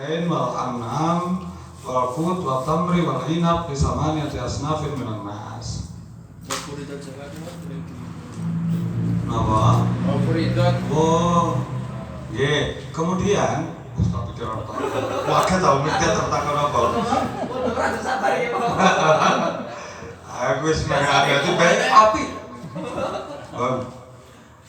naqdain wal an'am wal qut wa tamri wal inab bi samaniyati asnafin minan nas. Furidat zakat itu Apa? Furidat. Oh. Nggih, kemudian tak pikir apa. Wae tau mikir tertakon apa. Ora sabar ya, Pak. Aku wis mengerti baik api.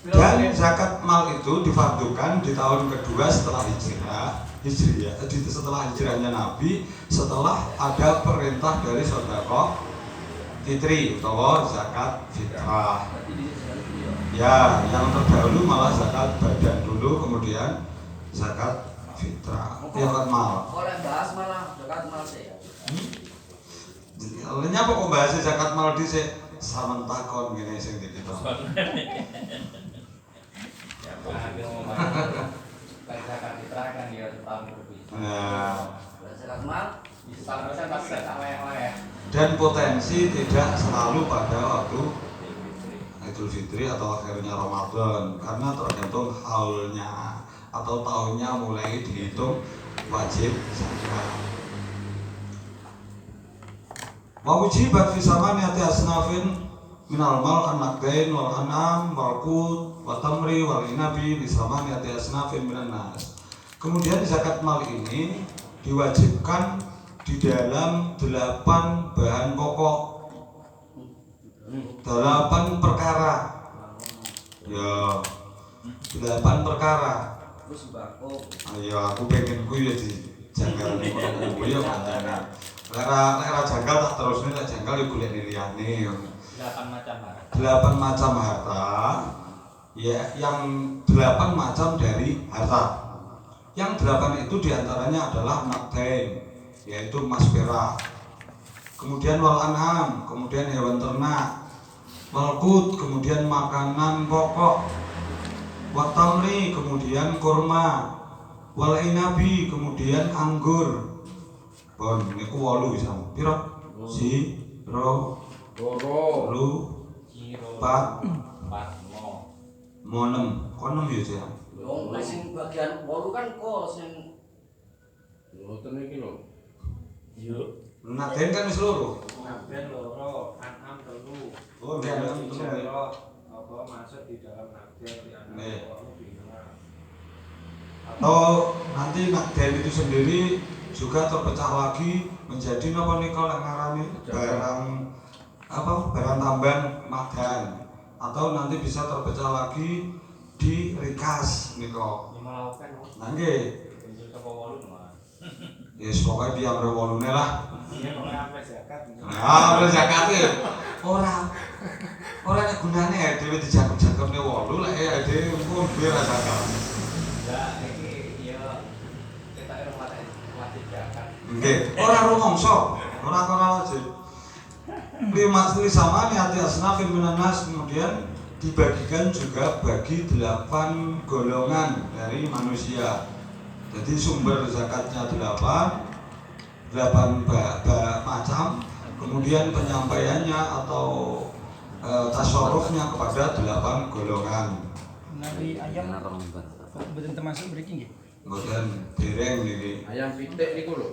Dan zakat mal itu difardukan di tahun kedua setelah hijriah, setelah hijrahnya Nabi, setelah ada perintah dari sedekah fitri atau zakat fitrah. Ya, yang terdahulu malah zakat badan dulu, kemudian zakat fitrah. Zakat mal. Oleh bahas malah zakat mal sih. Lainnya apa kok bahas zakat mal dhisik? Saman takon ngene sing dikita. Ya, Pak, ngomong. Zakat fitrah kan dia setahun lebih. Nah, Zakat mal Setahun kan pasti sama yang lain. dan potensi tidak selalu pada waktu Idul Fitri atau akhirnya Ramadan, karena tergantung haulnya atau tahunnya mulai dihitung wajib zakat. Wa wujibat fi samaniyati asnafin minal mal an-naqdain wal an'am wal qut wa tamri wal inabi bi samaniyati asnafin minan nas. Kemudian zakat mal ini diwajibkan di dalam 8 bahan pokok, 8 perkara. Ya, 8 perkara. terus sembako. Ayo aku pengen kuwi ya dijanggal kuwi ya pancen. Lara janggal tak terusne tak janggal yo golek liyane yo. 8 macam harta. 8 macam harta. Ya, yang 8 macam dari harta. Yang 8 itu diantaranya adalah naqdain, yaitu emas perak. Kemudian wal an'am, kemudian hewan ternak. Wal qut, kemudian makanan pokok. Wa tamri, kemudian kurma. Wal inabi, kemudian anggur. Bon, niku 8 bisa. Piro? Siro, Loro. lu, Ciro. 4, 4 6. Kok 6 ya, Cak? Wong sing bagian 8 kan kok sing Ngoten iki lho. Yuk. Naqdain kan wis loro. Nabden loro, an'am telu. Oh, dia Yang telu. Jaro apa masuk di dalam nabden di Nih. an'am bina. Atau nanti naqdain itu sendiri juga terpecah lagi menjadi napa nika lek ngarani barang apa barang tambahan madan, atau nanti bisa terpecah lagi di rikas nika. Lima lawan. Nah nggih, Bentuk toko 8 malah. yes pokoke biang rewolune lah. Iya kok sampai zakat. Nah, terus zakate ora nek gunane ya dhewe dijangkep-jangkepne 8 lek ya dhewe pun biar zakat. Enggak, ini ya kita wajib zakat. Nggih, ora rumangsa, ora wajib. Lima sama niati asnafin minan nas, kemudian dibagikan juga bagi 8 golongan dari manusia. Jadi sumber zakatnya 8 macam, kemudian penyampaiannya atau tasarrufnya kepada 8 golongan. Nabi ayam betul termasuk breaking ya? Kemudian dereng niki. Ayam pitik niku lho.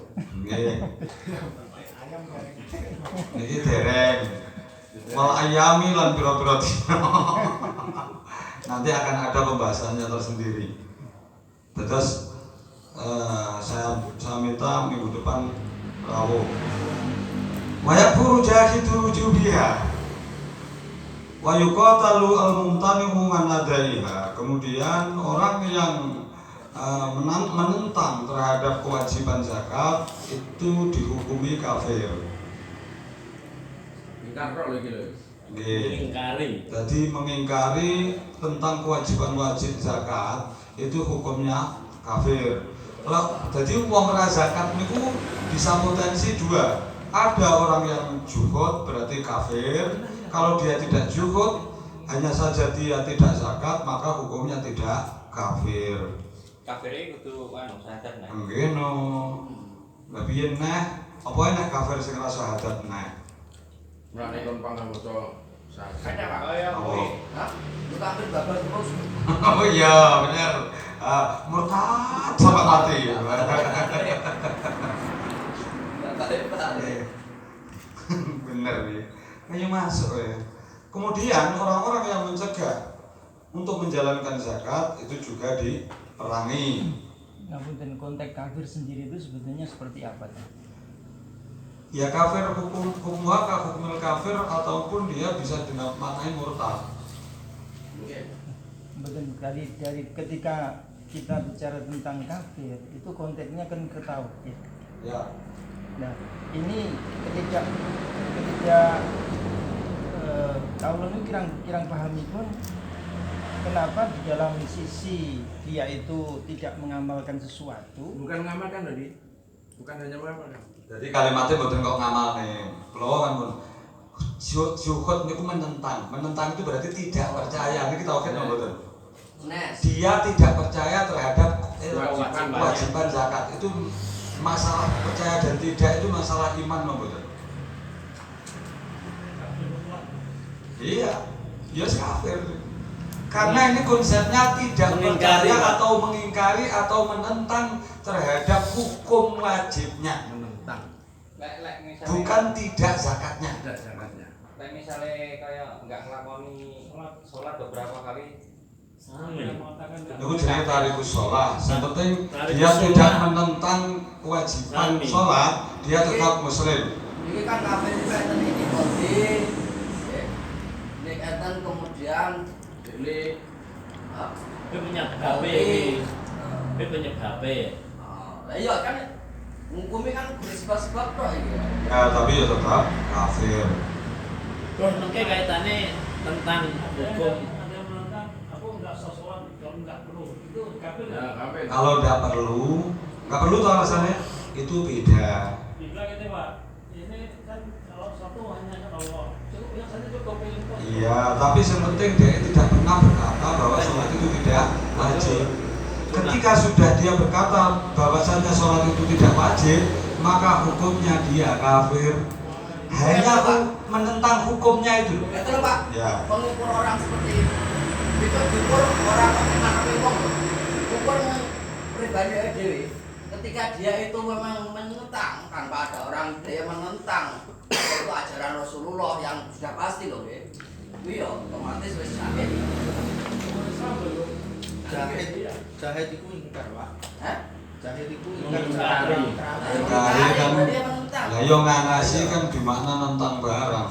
Nggih. Niki dereng. Wal ayami lan pira-pira dina. Nanti akan ada pembahasannya tersendiri. Terus saya minta minggu depan rawuh. Wa yakfuru jahidu wujubiha. Wa yuqatalu al-mumtani'u man ladaiha. Kemudian orang yang menentang terhadap kewajiban zakat itu dihukumi kafir. Ingkar kok lho iki lho. Nggih. Ingkari. Jadi mengingkari tentang kewajiban wajib zakat itu hukumnya kafir. Jadi uang zakat niku bisa potensi dua. Ada orang yang juhud berarti kafir. Kalau dia tidak juhud, hanya saja dia tidak zakat, maka hukumnya tidak kafir. Kafirnya kudu anu syahadat nah. Nggih no. Lah piye neh? Apa enek kafir sing ora syahadat neh? Mulane kon pangawoso Ada Pak. Oh. Hah? Lu kafir babar terus. Oh iya, benar. Murtad sampai mati. Bener nih. Kayaknya masuk ya. Kemudian orang-orang yang mencegah untuk menjalankan zakat itu juga diperangi. Ngapunten, konteks kafir sendiri itu sebetulnya seperti apa? Ya kafir hukumnya hukumul kafir ataupun dia bisa dimaknai murtad. Betul, dari ketika kita bicara tentang kafir itu konteksnya kan ke tauhid. Ya. Nah, ini ketika kalau ini kirang pahami pun kenapa di dalam sisi dia itu tidak mengamalkan sesuatu. Bukan ngamalkan tadi. Bukan hanya mengamalkan. Jadi kalimatnya mboten kok ngamalne. Kula kan pun syuhud niku menentang. Menentang itu berarti tidak percaya. Niki tauhid mboten. Dia tidak percaya terhadap kewajiban zakat. Itu masalah percaya dan tidak itu masalah iman mboten. Iya, dia kafir. Karena ini konsepnya tidak percaya atau mengingkari atau menentang terhadap hukum wajibnya. Menentang. Bukan tidak zakatnya. Tidak zakatnya. Kayak misalnya kayak nggak ngelakoni sholat beberapa kali. Itu jenis tarikus sholat. Yang penting dia tidak menentang kewajiban sholat, dia tetap muslim. Ini kan kafir juga ini kode. Ini eten kemudian Ini punya HP ini. Punya HP. Lah iya kan hukumnya kan bersebab-sebab kok ini. Ya tapi ya tetap kafir. Terus mungkin kaitannya tentang hukum. ya kafir. Kalau nggak perlu tuh alasannya itu beda. Iya, tapi yang penting dia tidak pernah berkata bahwa sholat itu tidak wajib. Ketika sudah dia berkata bahwasannya sholat itu tidak wajib, maka hukumnya dia kafir. Hanya menentang hukumnya itu. Betul Pak. Ya. Mengukur orang seperti itu. Itu diukur orang mengenai wong. Ukur pribadi dewi. Ketika dia itu memang menentang tanpa ada orang dia menentang itu ajaran Rasulullah yang sudah pasti loh, ya. Itu ya otomatis wis jahit. Jahit itu ingkar, Pak. Hah? Jahit itu Mengingkari. Ingkari kan. Dia menentang. Lah yo nganasi kan dimakna nentang barang.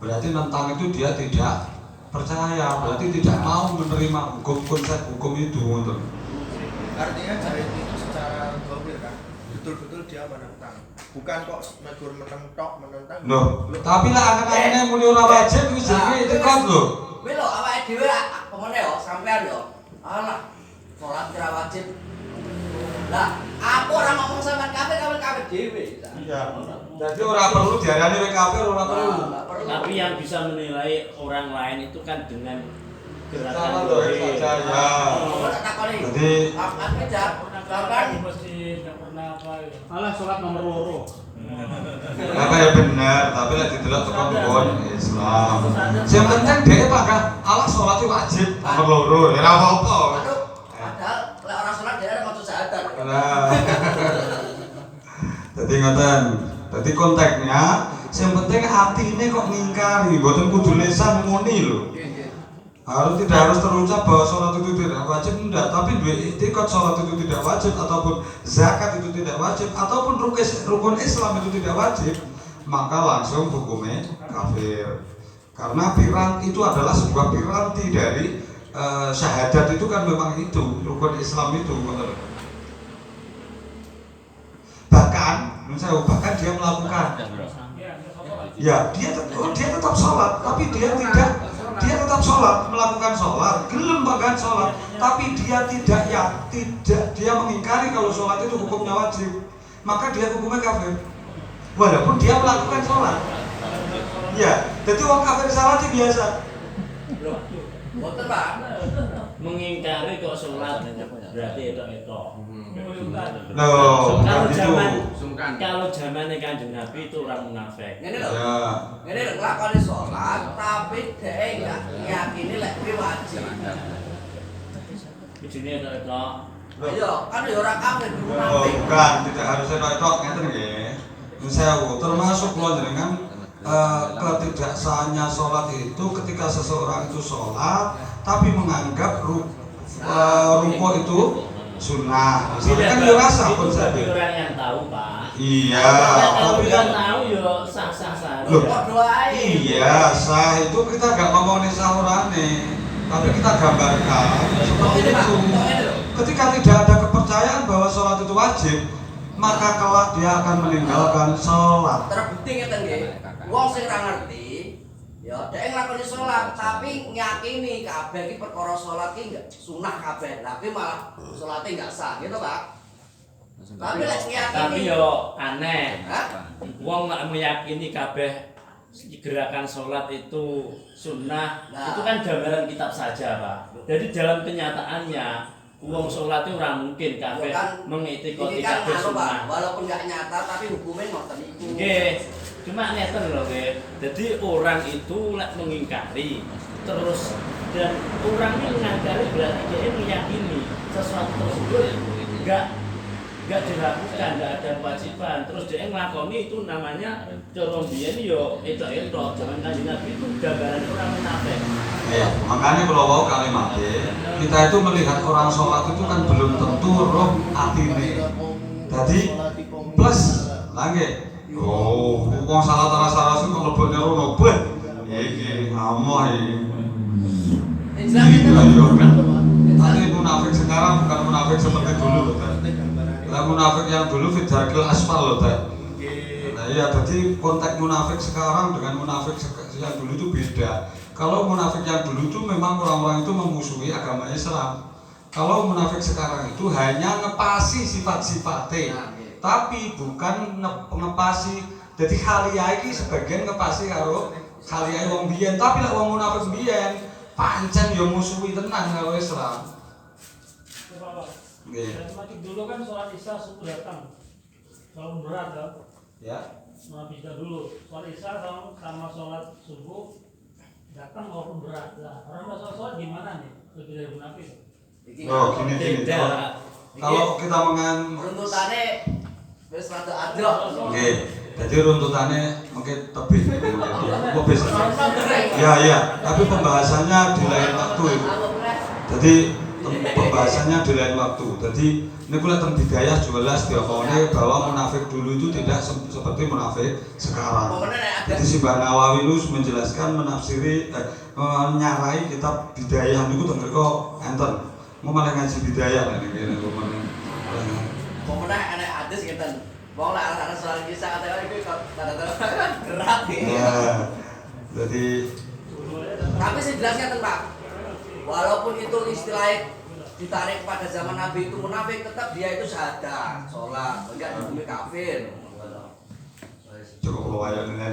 Berarti nentang itu dia tidak percaya, berarti tidak mau menerima hukum konsep hukum itu gitu. Artinya jahit itu secara gomir kan betul-betul dia menentang, bukan kok megur menentang. Loh, tapi lah anak-anaknya muni ora wajib wis jenenge tekad lho. Kuwi lho awake dhewe pemene yo sampean yo. Alah, salat kira wajib. Lah, aku ora ngomong sampean kafir dhewe. Iya. Jadi ora perlu diarani wek kafir ora perlu. Tapi yang bisa menilai orang lain itu kan dengan Sama gerakan loh dohir. saja ya. Jadi aku jak sampean Alah sholat nomor loro. apa ya benar, tapi lek didelok tekan kon Islam. Sing penting dhek pakai Allah salat wajib nomor loro. Ya ora apa-apa. Aduh, padahal lek orang salat dia ada maksud syahadat. Nah. Jadi ngoten. Jadi konteksnya yang penting hati ini kok ngingkari, mboten kudu lisan muni lho. Tidak harus terucap bahwa sholat itu tidak wajib, enggak, tapi dua itikad sholat itu tidak wajib ataupun zakat itu tidak wajib ataupun rukun Islam itu tidak wajib, maka langsung hukumnya kafir. Karena itu adalah sebuah piranti dari syahadat itu kan memang itu rukun Islam itu. Bahkan dia melakukan, ya dia tetap sholat, tapi dia tetap sholat, melakukan sholat, gelem bahkan sholat, tapi dia dia mengingkari kalau sholat itu hukumnya wajib, maka dia hukumnya kafir, walaupun dia melakukan sholat. Ya, jadi orang kafir sholat itu biasa. Betul Pak. Mengingkari kok sholat berarti itu. Loh, Kalau zamannya Kanjeng Nabi itu orang munafik. Ini lho. ya. Ini lho nglakoni sholat tapi dhek enggak yakini lek kuwi wajib. Ijine itu. Ayo, kan ya ora kafir Oh, munafik. bukan, tidak harus itu ngeten nggih. Sewu, termasuk lonjengan ketidaksahannya sholat itu ketika seseorang itu sholat tapi menganggap ruko itu sunnah. Misalnya kan dia rasa pun saya. Orang yang tahu Pak. Iya, tapi kan tahu yo sah-sah saja. Iya, sah itu kita gak ngomongin sah orangnya, tapi kita gambarkan seperti itu. Ketika tidak ada kepercayaan bahwa sholat itu wajib, maka kelak dia akan meninggalkan sholat. Terbukti ngeten nggih. Wong sing ora ngerti, ya dhek nglakoni sholat tapi nyakini kabeh iki perkara sholat iki enggak sunah kabeh. Lah kuwi malah sholate enggak sah, gitu Pak. Tapi lek nyakini. Tapi yo aneh. Hah? Wong nek meyakini kabeh gerakan sholat itu sunnah, Nah. itu kan gambaran kitab saja Pak. Jadi dalam kenyataannya wong sholat itu ora mungkin kabeh Ini mengikuti kan kabeh anu Pak, sunnah. walaupun enggak nyata tapi hukumnya ngoten iku. Nggih, cuma ngeten lho nggih. Jadi orang itu lek mengingkari terus dan orang ini mengingkari berarti dia meyakini sesuatu tersebut enggak dilakukan, enggak ada kewajiban. Terus dia nglakoni itu namanya cara mbiyen yo itu zaman Kanjeng Nabi itu gambaran orang munafik. Ya, makanya kalau mau kalimatnya, kita itu melihat orang sholat itu kan belum tentu roh atine. Jadi plus lagi. Oh, wong salah salah sih kalau leboknya rono beh. Iki ngamoh iki. Tapi munafik sekarang bukan munafik seperti dulu loh, Teh. Lah munafik yang dulu fidarkil aspal loh, Teh. Nah iya, jadi konteks munafik sekarang dengan munafik yang dulu itu beda. Kalau munafik yang dulu itu memang orang-orang itu memusuhi agama Islam. Kalau munafik sekarang itu hanya ngepasi sifat-sifatnya, tapi bukan ngepasi. Jadi khaliyah ini sebagian ngepasi karo khaliyah wong biyen, tapi lek wong munafik biyen pancen yo musuhi tenan karo Islam. Nggih. Semakin dulu kan sholat isya subuh datang, kalau berat kan? Ya. Nabi kita dulu sholat isya sama sholat subuh datang walaupun berat. Lah orang nggak sholat gimana nih? Lebih dari munafik. Oh gini. Kalau kita runtutannya wis rada adok. Oke, jadi runtutannya mungkin lebih ya, tapi pembahasannya di lain waktu. Jadi pembahasannya di lain waktu. Jadi ini kuliah tentang bidayah jelas diomongnya bahwa munafik dulu itu tidak seperti munafik sekarang. Jadi si Mbak Nawawi itu menjelaskan menafsiri menyarai kitab bidayah itu tentang enten. Mau malah ngaji bidayah lah nih kira Pemenang anak hadis ngeten. Wong lek ana soal kisah kata iki kata-kata gerak ya. Jadi tapi sing jelas ngeten Pak. Walaupun itu istilahnya ditarik pada zaman Nabi itu munafik, tetap dia itu syahadat, sholat, enggak dihukumi kafir. cukup lumayan ini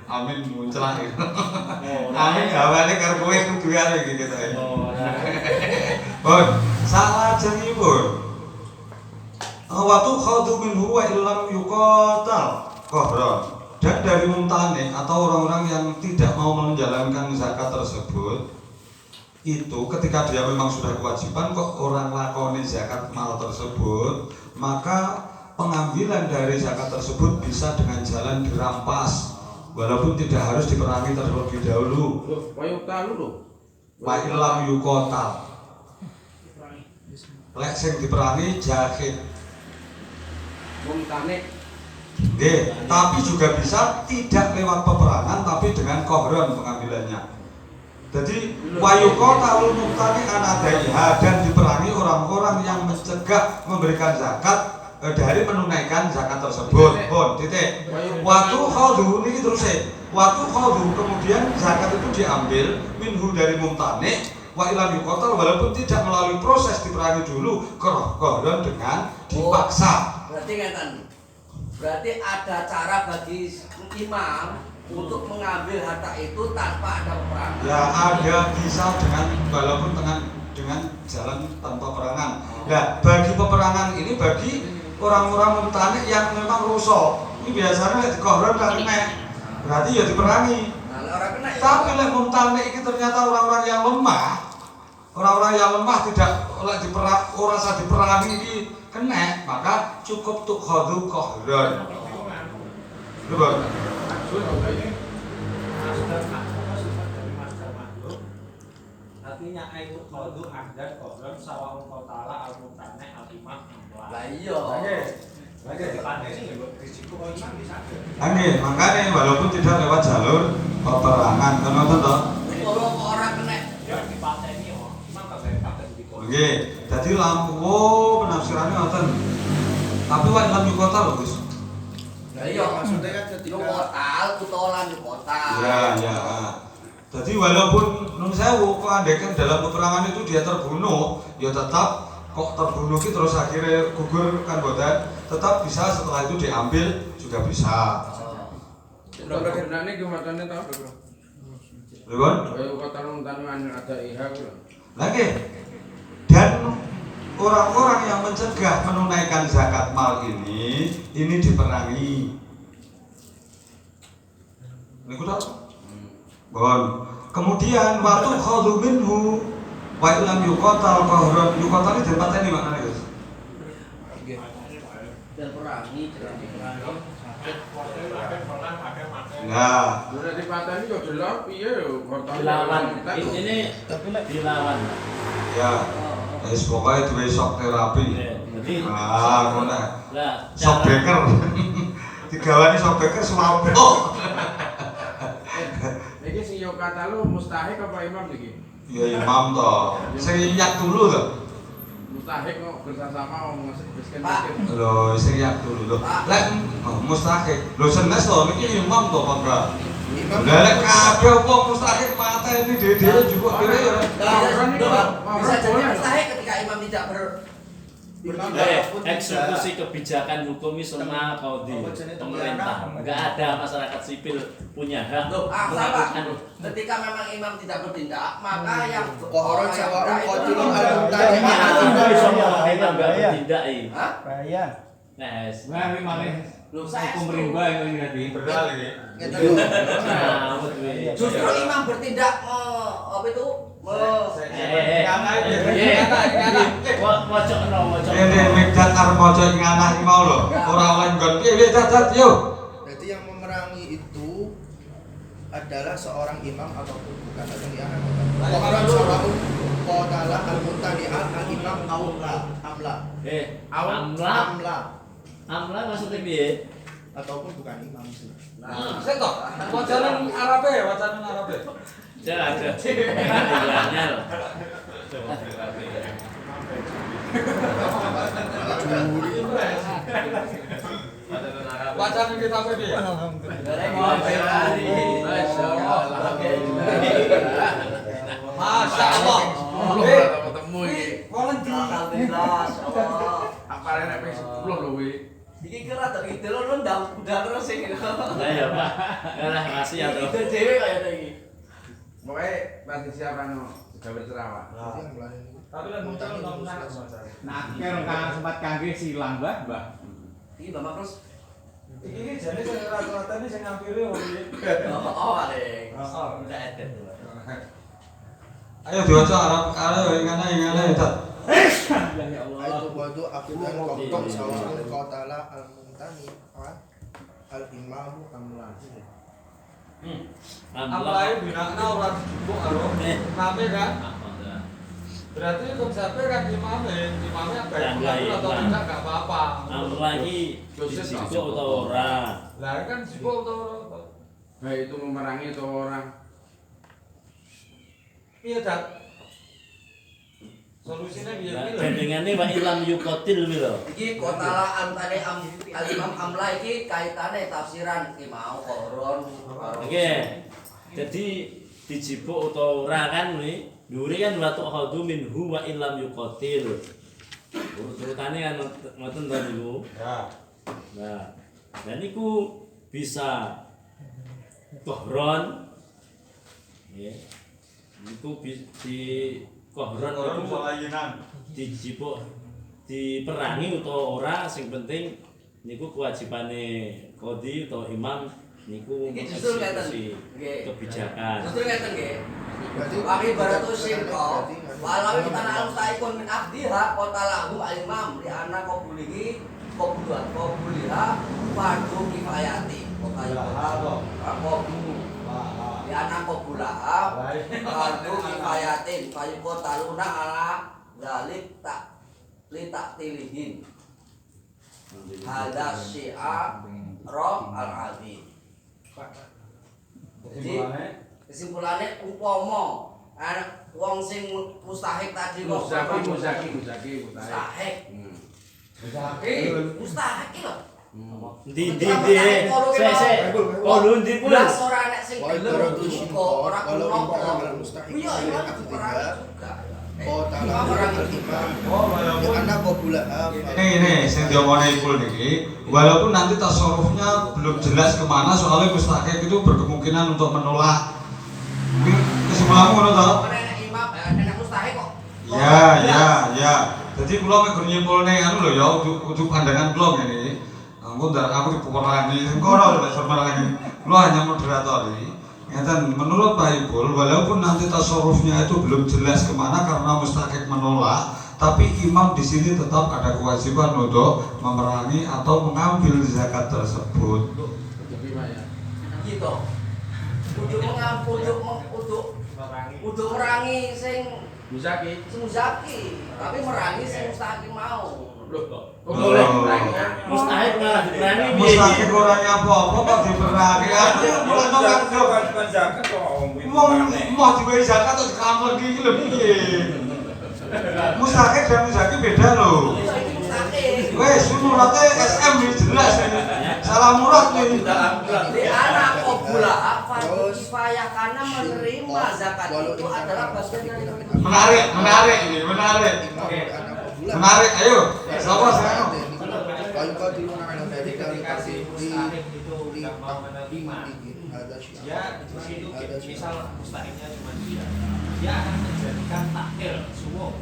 amin muncul lagi. Amin gawane karo kowe kudu kare iki kita. Bon, salah jenipun. Waktu khadu minhu wa illam yuqatal qahran. Dan dari mumtani atau orang-orang yang tidak mau menjalankan zakat tersebut itu ketika dia memang sudah kewajiban kok orang lakoni zakat mal tersebut, maka pengambilan dari zakat tersebut bisa dengan jalan dirampas walaupun tidak harus diperangi terlebih dahulu. Wa illam yuqatal. Lek sing diperangi jahid. Tapi juga bisa tidak lewat peperangan tapi dengan kohron pengambilannya. Jadi wayuqatalul muqtani anadaiha dan diperangi orang-orang yang mencegah memberikan zakat dari menunaikan zakat tersebut. Bon, titik. Waktu khadu ini terus waktu khadu kemudian zakat itu diambil minhu dari mumtani wa ilam yuqatal walaupun tidak melalui proses diperangi dulu kohron dengan dipaksa. Berarti ngeten. Berarti ada cara bagi imam untuk mengambil harta itu tanpa ada peperangan. Ya ada bisa dengan walaupun dengan jalan tanpa peperangan. Nah bagi peperangan ini bagi orang-orang mumtani yang memang rusak ini biasanya di kohron kan kena berarti ya diperangi. Tapi lek mumtani ini ternyata orang-orang yang lemah, tidak ora usah diperangi ini kena, maka cukup tuh khadu kohron. Coba. Artinya ayu qadu ahdan qadran sawa'un qatala al-mutane al-imam amla. Lah iya. Lagi dipandeni ya kok risiko kok imam bisa. Angin, makanya walaupun tidak lewat jalur peperangan, kan ngoten toh? Kalau orang kena Ya dipateni yo, imam kok gak paten diko. Oke, jadi lampu penafsirannya ngoten. Tapi wa ilam yukota lho, Gus. lah iya maksudnya kan yo ketika kotal kutolan yo kotal. Ya. Jadi walaupun nun sewu kok andekan dalam peperangan itu dia terbunuh, ya tetap kok terbunuh gitu terus akhirnya gugur kan boten, tetap bisa setelah itu diambil juga bisa. Berapa gunane ki matane ta, Bro? Lho, Kaya kota nuntan ada IH ku lho. lagi. Dan orang-orang yang mencegah menunaikan zakat mal ini diperangi. Niku tahu? Bon. Kemudian waktu khadhu minhu wa illam yuqatal qahran yuqatal ini dipateni maknane, Guys. Dan perangi jelas diperangi. Nah, Ora dipateni yo delok piye yo kota. Dilawan. Ini dilawan. ya. Wis pokoke duwe shock terapi. Jadi Ngono. lah Shock breaker. Digawani shock breaker swampok. Iki sing yo kata lu mustahik apa imam iki? Ya imam toh. Sing yak dulu toh. Mustahik kok bersama ngomong miskin. Lho, sing yak dulu toh. Lek mustahik. Lho senes toh niki imam toh apa enggak? Lah lek kabeh wong mustahik mateni dhewe-dhewe juga kira ya. Bisa jadi mustahil ketika imam tidak eksekusi kebijakan hukum sama qaudi pemerintah. Enggak ada masyarakat sipil punya hak melakukan. Ketika memang imam tidak bertindak, maka yang Qahran sawa'un qatilun Enggak bertindak ini. Bahaya. Nah, Loh, saya Pemerintah yang ini tadi. Benar ini. justru imam bertindak apa itu? Ini medan arep maca ing anak iki mau lho. Ora oleh nggon piye dadat yo. Jadi yang memerangi itu adalah seorang imam ataupun bukan atau yang Qahran sawa'un qatala al-mutani'an al-imam amla Amla maksudnya piye? ataupun bukan imam sih. Sik toh. Wacanan Arabe, wacanan Arabe. Jangan ada. Ilangnya loh. Wacanan kita apa piye? Masya Allah. Ketemu iki. Alhamdulillah, Allah. Apare nek ping 10 lho kuwi. Iki kira to ide lo ndang terus sing gitu. Nah ya Pak. Yalah masih ya toh. Ide dhewe kaya iki. Pokoke pasti siapa no sudah berceramah. Jadi yang melayani itu Tapi kan muncul nomor Nakir kan sempat kangge silang, Mbah. Iki Bapak Terus. Iki jane sing rata-rata ini sing ngampiri wong iki. Oh, paling. Udah ada tuh. Ayo diwaca Arab ingana itu. Ya Allah. itu badu akudan kokok sawa'un qatala al-mutani'an al-imam amla. Amlai binakna ora dijupuk karo imame kan. Berarti konsepnya kan imame baik pengatur atau tidak enggak apa-apa. Lagi disibuk atau ora? Lah kan sibuk atau ora? Baik itu memerangi atau orang. Iya, Dat. Solusinya biar Gandengannya wa ilam yuqatil lho. Iki kotala antane al-imam amla iki kaitane tafsiran iki mau Qahran. Oke. Jadi dijibuk atau ora kan nih? Duri kan wa tu'khadhu minhu wa ilam yuqatil. Urut-urutane kan ngoten to niku. Ya. Nah, dan niku bisa Qahran. Nggih. Niku di Qahran niku dijibuk diperangi utawa ora sing penting niku kewajibane qadhi utawa imam niku Iki justru ngeten. Nggih. kebijakan. Justru ngeten nggih. Berarti Akibaratu singko walau kita al-taikun min abdiha qatalahu al-imam li anna qabulihi qabuliha fardu kifayati. Di anak Qobulaha Kalbu kifayatin Fayuko taluna ala Zalik tak litak tilihin Hada syi'a roh al-azim. Jadi kesimpulannya upomo anak wong sing mustahik tadi kok Muzaki. mustahik lho. Ndi kalau ndi pun Belas ora nek sing Wa'ibaratu kok syikor ora walau kuno. ingkana minal mustahik Iya, iya ketiga juga. qatala al-imam Oh, di anak Qobulaha Nih, sing diomongin Ipul niki, walaupun nanti tasawufnya belum jelas kemana, soalnya mustahik itu berkemungkinan untuk menolak. Mungkin kesimpulanmu ngono toh? Nek imam nek mustahik kok. Ya. Jadi kula mek nyimpulne anu lho ya, kudu pandangan kula ngene. Aku dipukulani, engkono lho semarani. Kula hanya moderatori. Ngeten, menurut Pak Ipul, walaupun nanti tasawufnya itu belum jelas kemana karena mustahik menolak, tapi imam di sini tetap ada kewajiban untuk memerangi atau mengambil zakat tersebut. Gitu. Kudu merangi sing Muzaki. tapi merangi sing mustahik mau. Boleh. mustahil malah diberani Mustahik orangnya apa-apa kok diperangi. Aku mulai nolak dong. Mau dibayar zakat atau dikamar gini lho piye? Mustahik dan muzaki beda loh. Wes, suratnya SM nih jelas nih. Salah murad nih. Di anak Qobulaha fardu kifayah karena menerima zakat itu adalah bagian dari Menarik ini. Menarik, ayo. Siapa saya? Fayuqatiluna ala dzalika Dikasih mustahik itu li nggak mau menerima. ada Ya di situ misal mustahiknya cuma dia akan menjadikan takhir semua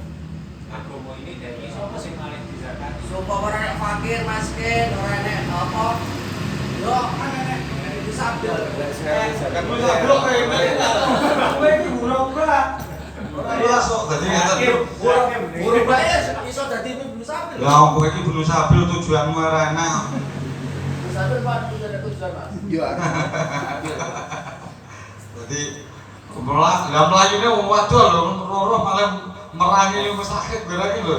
agama ini dari sapa sing malih dizakat. Sumpah orang yang fakir, miskin, orang yang apa? Yo, kan nek disabel. Iya sok dadi ngeten. Guru bayar iso dadi ibu sabel. Lah kowe iki bunuh sabil tujuanmu ora enak. Sabel Pak ada tujuan Mas. Yo Jadi melayune wong wadon lho, loro malah merangi mustahik berarti lho.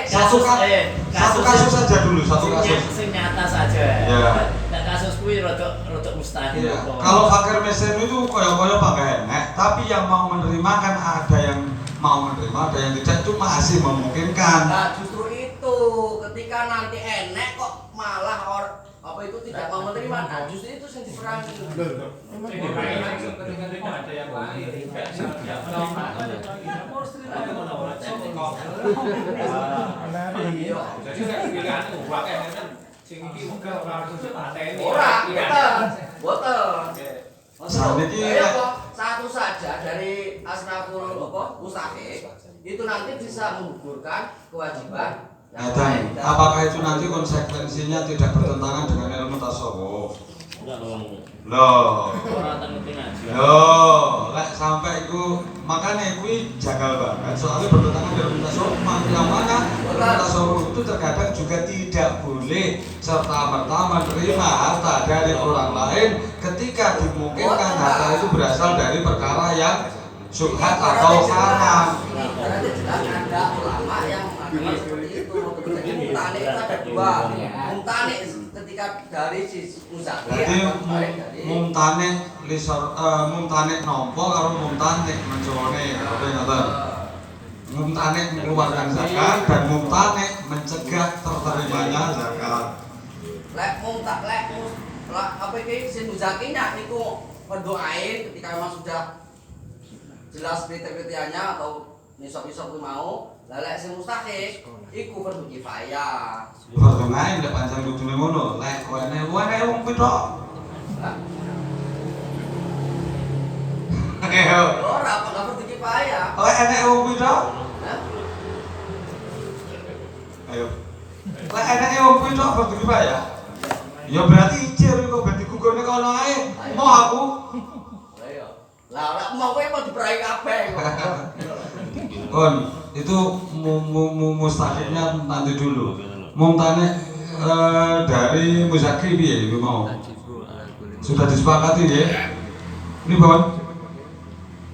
Satu kasus saja dulu, satu kasus. Sing nyata saja. Ya. Nek kasus kuwi rada mustahil. Iya. Kalau fakir miskin itu koyo-koyo pakai enek, tapi yang mau menerima kan ada yang mau menerima, ada yang tidak, itu masih memungkinkan. Nah, justru itu ketika nanti enek kok malah apa itu tidak mau menerima. Nah, justru itu yang diperangi. Ketika ada yang lain jadi saya pilihan uang kan sing iki muga ora harus pateni. Ora, boten. Saniki Satu saja dari asnaful mustahik itu nanti bisa menggugurkan kewajiban. Ngeten, apakah itu nanti konsekuensinya tidak bertentangan dengan ilmu tasawuf? Loh. Lek sampai iku makane kuwi jagal banget soalnya bertentangan dengan ilmu tasawuf. Yang mana ilmu tasawuf itu terkadang juga tidak boleh serta merta menerima harta dari orang lain ketika dimungkinkan harta itu berasal dari perkara yang syubhat atau haram. Berarti jelas ada ulama yang mengatakan seperti itu. Jadi mumtani itu ada dua. Mumtani ketika dari si muzaki Berarti mumtane nompo karo mumtane mencolone apa ngoten. Mumtane mengeluarkan zakat dan mumtane mencegah terterimanya zakat. lek apa iki si muzakinya itu berdoain ketika memang sudah jelas kriteria-kriterianya atau nisab-nisab mau. Lah lek sing mustahik iku fardu kifayah. Fardu ain lek pancen kudune ngono, lek wene wong pira. Ora apa enggak fardu kifayah. Lek enek wong pira? Ayo. Lek enek wong pira fardu kifayah? Ya berarti icir kok ben digugurne kono ae. Mau aku. Lah mau kowe mau diperai kabeh kok. Kon, itu mustahiknya nanti dulu. Mumtane dari muzaki piye iku mau? Sudah disepakati ya? Ini Bon.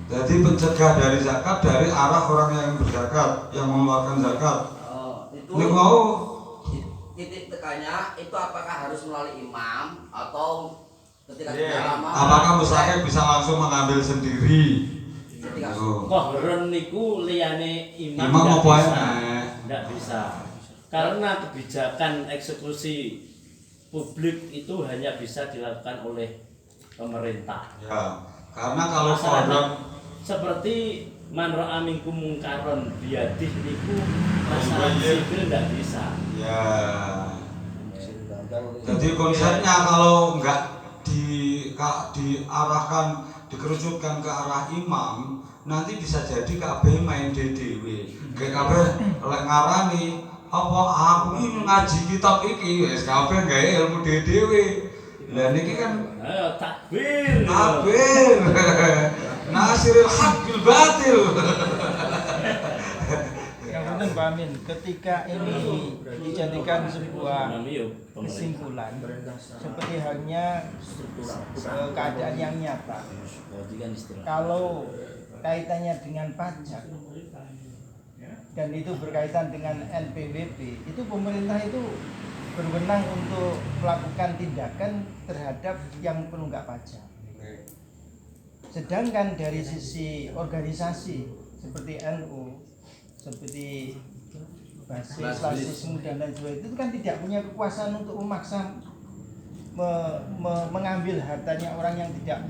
Jadi pencegah dari zakat dari arah orang yang berzakat, yang mengeluarkan zakat. Itu Ini mau titik tekannya itu apakah harus melalui imam atau ketika lama apakah mustahil bisa langsung mengambil sendiri? ketika Kohron niku liyane imam Imam nggak apa bisa. enak? Nggak bisa. Karena kebijakan eksekusi publik itu hanya bisa dilakukan oleh pemerintah. Ya, karena kalau Masalahnya, kohron seperti man ra'a minkum mungkaron biyadih niku masalah sipil nggak bisa. ya. Jadi konsepnya kalau enggak diarahkan, dikerucutkan ke arah imam, nanti bisa jadi kabeh main DDW. Kayak kabeh lek ngarani apa aku ini ngaji kitab iki wis kabeh gawe ilmu DDW. Lah niki kan Ayo takbir. takbir. Nasiril haq bil batil. Yang penting Pak Amin, ketika ini dijadikan sebuah kesimpulan seperti halnya keadaan yang nyata. Kalau kaitannya dengan pajak dan itu berkaitan dengan NPWP, itu pemerintah itu berwenang untuk melakukan tindakan terhadap yang penunggak pajak. Sedangkan dari sisi organisasi seperti NU, seperti basismu dan lain sebagainya itu kan tidak punya kekuasaan untuk memaksa mengambil hartanya orang yang tidak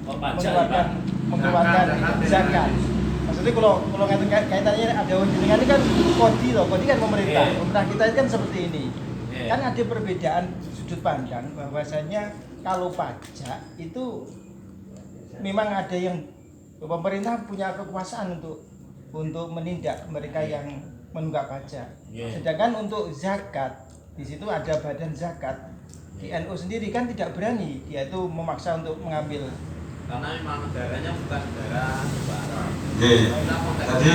mengeluarkan zakat. Maksudnya kalau kaitannya ada jenengan ini kan kodi loh, kodi kan pemerintah. Pemerintah kita kan seperti ini. Kan ada perbedaan sudut pandang bahwasanya kalau pajak itu memang ada yang pemerintah punya kekuasaan untuk menindak mereka yang menunggak pajak. Sedangkan untuk zakat di situ ada badan zakat. Di NU sendiri kan tidak berani, dia itu memaksa untuk mengambil. Karena memang negaranya bukan negara negara. Jadi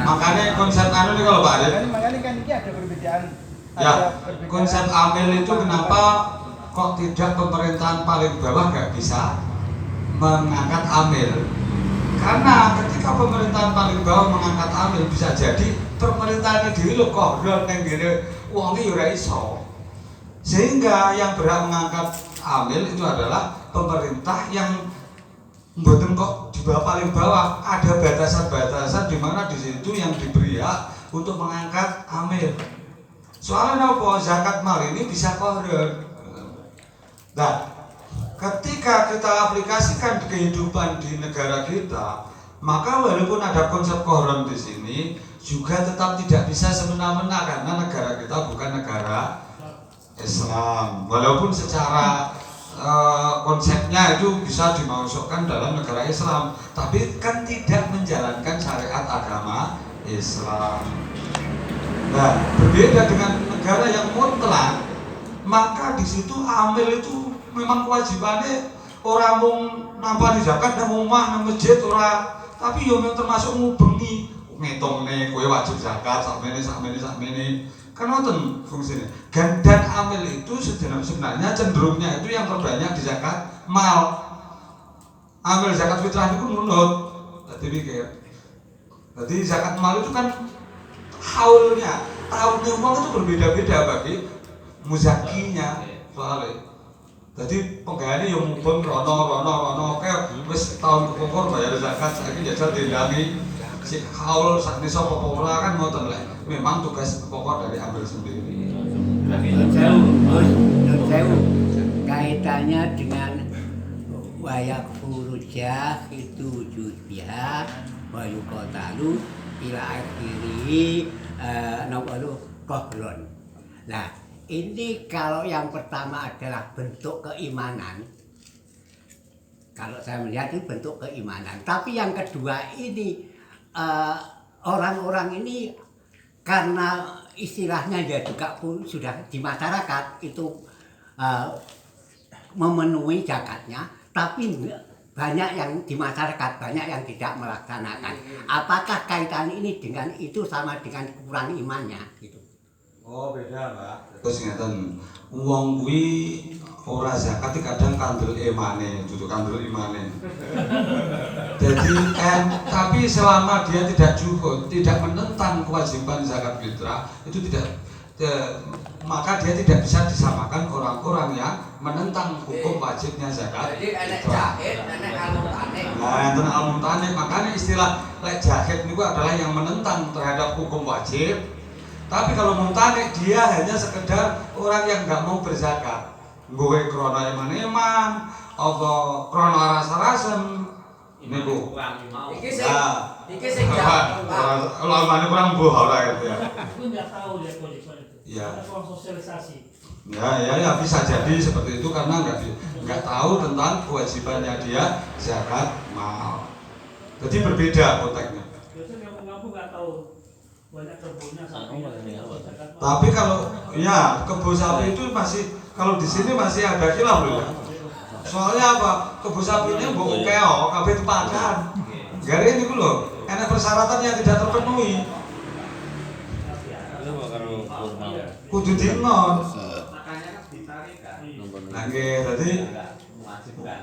makanya konsep anu nih kalau Pak Adil. Makanya kan ini ada perbedaan. Ya, konsep amil itu kenapa kok tidak pemerintahan paling bawah nggak bisa mengangkat amil? Karena ketika pemerintahan paling bawah mengangkat amil bisa jadi pemerintahan dhewe lho kok nang ngene wong iki ora iso. Sehingga yang berhak mengangkat amil itu adalah pemerintah yang mboten kok di bawah paling bawah, ada batasan-batasan di mana di situ yang diberi hak untuk mengangkat amil. Soalnya apa? Zakat mal ini bisa kohron. Nah, ketika kita aplikasikan di kehidupan di negara kita, maka walaupun ada konsep kohron di sini, juga tetap tidak bisa semena-mena karena negara kita bukan negara Islam. Walaupun secara konsepnya itu bisa dimasukkan dalam negara Islam, tapi kan tidak menjalankan syariat agama Islam. Nah, berbeda dengan negara yang mutlak, maka di situ amil itu memang kewajibannya orang mau nampani zakat nang omah nang masjid ora, tapi yo termasuk ngubengi ngitungne kowe wajib zakat sakmene. Kan ngoten fungsine. Dan amil itu sebenarnya cenderungnya itu yang terbanyak di zakat mal. Amil zakat fitrah itu nunut. Dadi mikir. Jadi zakat mal itu kan haulnya, tahunnya uang itu berbeda-beda bagi muzakinya soalnya. Jadi pegawainya yang mubeng rono kayak wis tahun kepungkur bayar zakat saiki jajal dilangi si haul sak desa apa ora kan ngoten lek. Memang tugas pokok dari ambil sendiri. Jauh kaitannya dengan wayak furujah itu judya wayu kotalu ila akhiri nawalu kohlon. Nah ini kalau yang pertama adalah bentuk keimanan. Kalau saya melihat itu bentuk keimanan. Tapi yang kedua ini orang-orang ini karena istilahnya ya juga pun sudah di masyarakat itu memenuhi zakatnya, tapi banyak yang di masyarakat banyak yang tidak melaksanakan. Apakah kaitan ini dengan itu sama dengan kurang imannya gitu? Oh beda Mbak. Terus ngeten, wong kuwi ora zakat iki kadang kandel imane, duduk kandel imane. Jadi tapi selama dia tidak juhud, tidak menentang kewajiban zakat fitrah, itu maka dia tidak bisa disamakan orang-orang yang menentang hukum wajibnya zakat. Jadi enek jahit, enek al-mutanik. Nah, enten al-mutanik, makanya istilah lek jahit itu adalah yang menentang terhadap hukum wajib. Tapi kalau mutanik dia hanya sekedar orang yang nggak mau berzakat. Gue krono eman-eman, apa krono rasa-rasem. Niku. Iki sing jawab. Kalau mana kurang bohong lah gitu ya. Aku nggak tahu dia kondisi itu. Ya. Ada kurang sosialisasi. Ya bisa jadi seperti itu karena nggak tahu tentang kewajibannya dia zakat mal. Jadi berbeda konteksnya. Biasanya kampung-kampung nggak tahu banyak kebunnya sapinya. Tapi kalau ya kebun sapi itu masih kalau di sini masih ada khilaf loh. Soalnya apa? Kebun sapinya mbok keo kabeh tepakan. Gare ini loh, enak persyaratan yang tidak terpenuhi. Kudu dinon. Makanya kan ditarik kan. Nah, jadi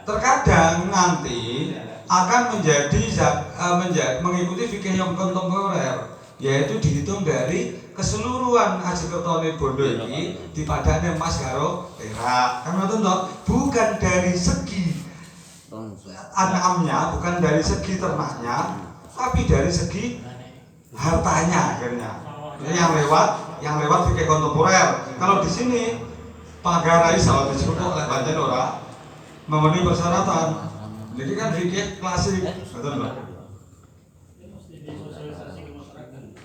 terkadang nanti akan menjadi mengikuti fikih yang kontemporer, yaitu dihitung dari keseluruhan haji kertone bondo ini dipadane emas karo perak. Kan ngoten to? Bukan dari segi anamnya, bukan dari segi ternaknya, tapi dari segi hartanya akhirnya. Ini yang lewat fikih kontemporer. Kalau di sini pagarai sawat disebut oleh banyak orang memenuhi persyaratan. Jadi kan fikih klasik, betul loh.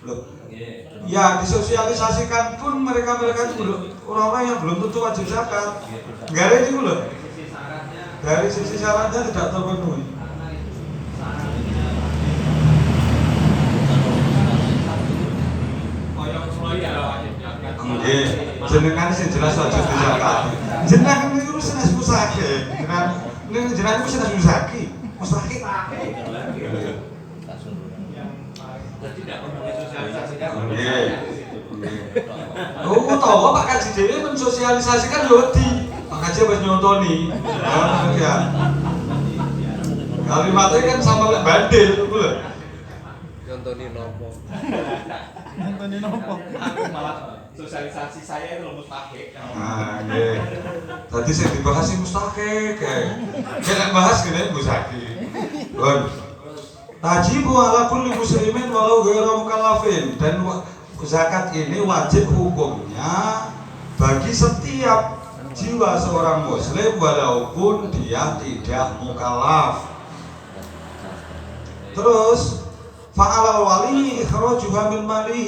Loh. Ya disosialisasikan pun mereka itu belum orang-orang yang belum tentu wajib zakat. Enggak ada ini loh. Dari sisi syaratnya tidak terpenuhi. Nggih, jenengan sing jelas wajib zakat. Jenengan niku wis senes musake. Jenengan wis senes musake. Musake. Jadi tidak perlu disosialisasikan. Oh, tahu Pak Kaji dhewe mensosialisasikan yo wedi. Pak Kaji wis nyontoni. Ya. Kalimatnya kan sama lek bandel ngono lho. Nyontoni nopo? Nonton nopo? Aku malah sosialisasi saya itu mustahik. Nah, nggih. Tadi sing dibahas sing mustahik. Nek bahas kene musaki. Bon. Tajibu ala kulli muslimin walau ghairu mukallafin, dan zakat ini wajib hukumnya bagi setiap jiwa seorang muslim walaupun dia tidak mukallaf. Terus fa'alal wali ikhrajuha min malihi